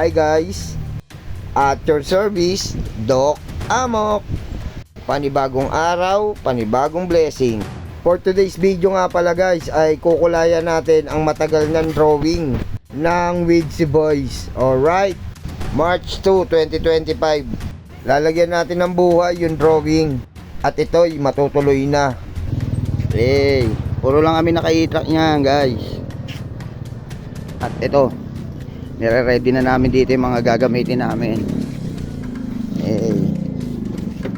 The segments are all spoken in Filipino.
Hi guys, at your service, Doc Amok. Panibagong araw, panibagong blessing. For today's video nga pala guys, ay kukulayan natin ang matagal ng drawing ng Widzy Boys. Alright, March 2, 2025. Lalagyan natin ng buhay yung drawing. At ito'y matutuloy na. Hey, puro lang kami naka-i-track niyan guys. At ito, nire-ready na namin dito yung mga gagamitin namin.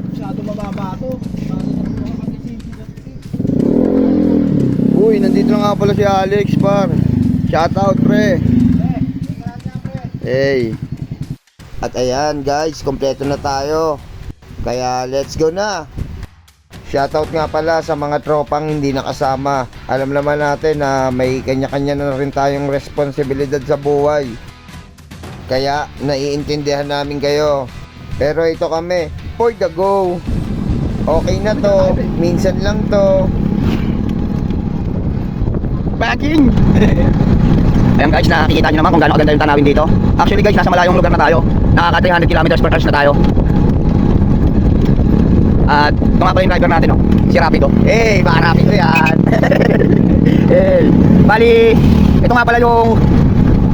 Masyado mababa ito. Uy, nandito na nga pala si Alex, par. Shout out, pre. Hey. At ayan guys, kompleto na tayo. Kaya let's go na. Shout out nga pala sa mga tropang hindi nakasama. Alam naman natin na may kanya-kanya na rin tayong responsibilidad sa buhay. Kaya naiintindihan namin kayo. Pero ito kami, for the go. Okay na to, minsan lang to. Bagging! Ayan guys, nakikita nyo naman kung gaano kaganda yung tanawin dito. Actually guys, nasa malayong lugar na tayo. Nakaka 300 kilometers per hour na tayo. At ito nga pala yung driver natin, no? Si Rapido. Baka Rapido yan. Bali, ito nga pala yung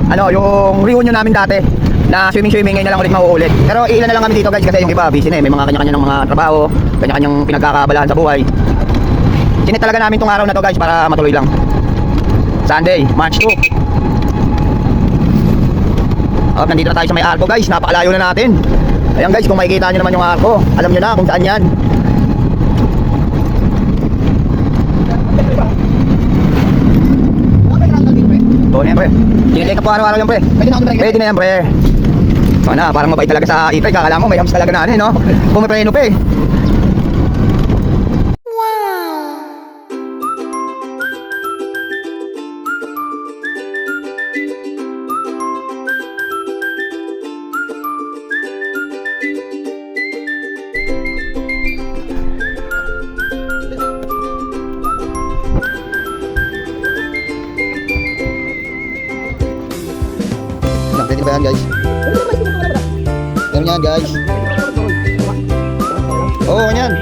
yung reunion namin dati na swimming ngayon na lang ulit mauulit. Pero ilan na lang kami dito guys kasi yung iba busy na eh. May mga kanya-kanya ng mga trabaho, kanya-kanyang pinagkakabalahan sa buhay. Sinit talaga namin tong araw na to guys para matuloy lang. Sunday, March 2. Nandito na tayo sa may arko guys, napakalayo na natin. Ayan guys, kung makikita nyo naman yung arko, alam nyo na kung saan yan. Oo na yan pre, sinilake po araw-araw yan pre. Pwede na yan pre. Sana, parang mabait talaga sa itay, kakala mo may hams talaga na ano eh no. Pumipreno pa eh. Pwede ba yan guys? Meron yan guys. Oo, yan.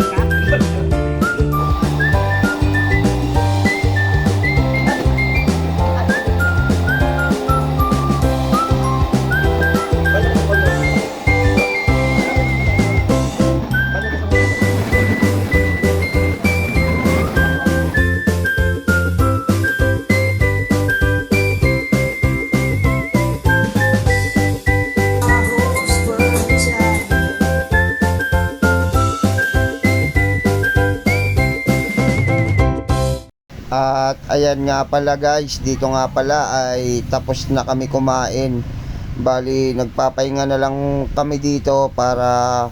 At ayan nga pala guys, dito nga pala ay tapos na kami kumain. Bali nagpapahinga na lang kami dito para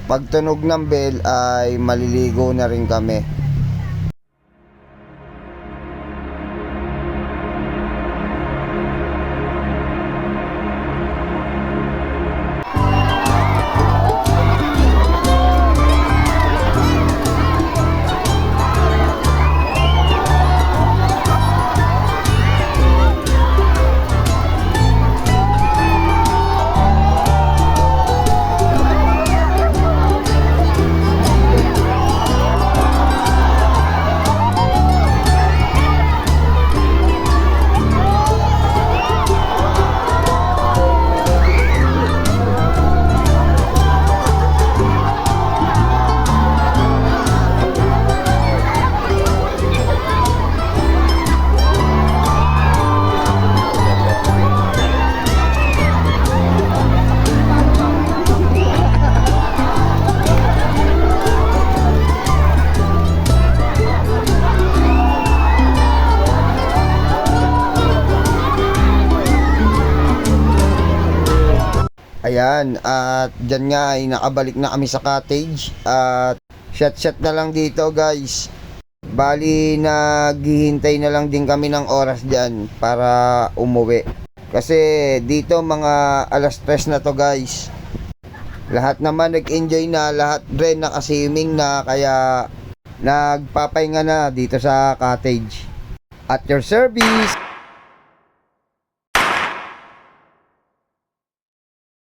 pagtunog ng bell ay maliligo na rin kami. Ayan, at dyan nga ay nakabalik na kami sa cottage. At shot na lang dito guys. Bali naghihintay na lang din kami ng oras dyan para umuwi. Kasi dito mga alas 3 na to guys. Lahat naman nag-enjoy na, lahat rin naka-swimming na. Kaya nagpapahinga na dito sa cottage. At your service.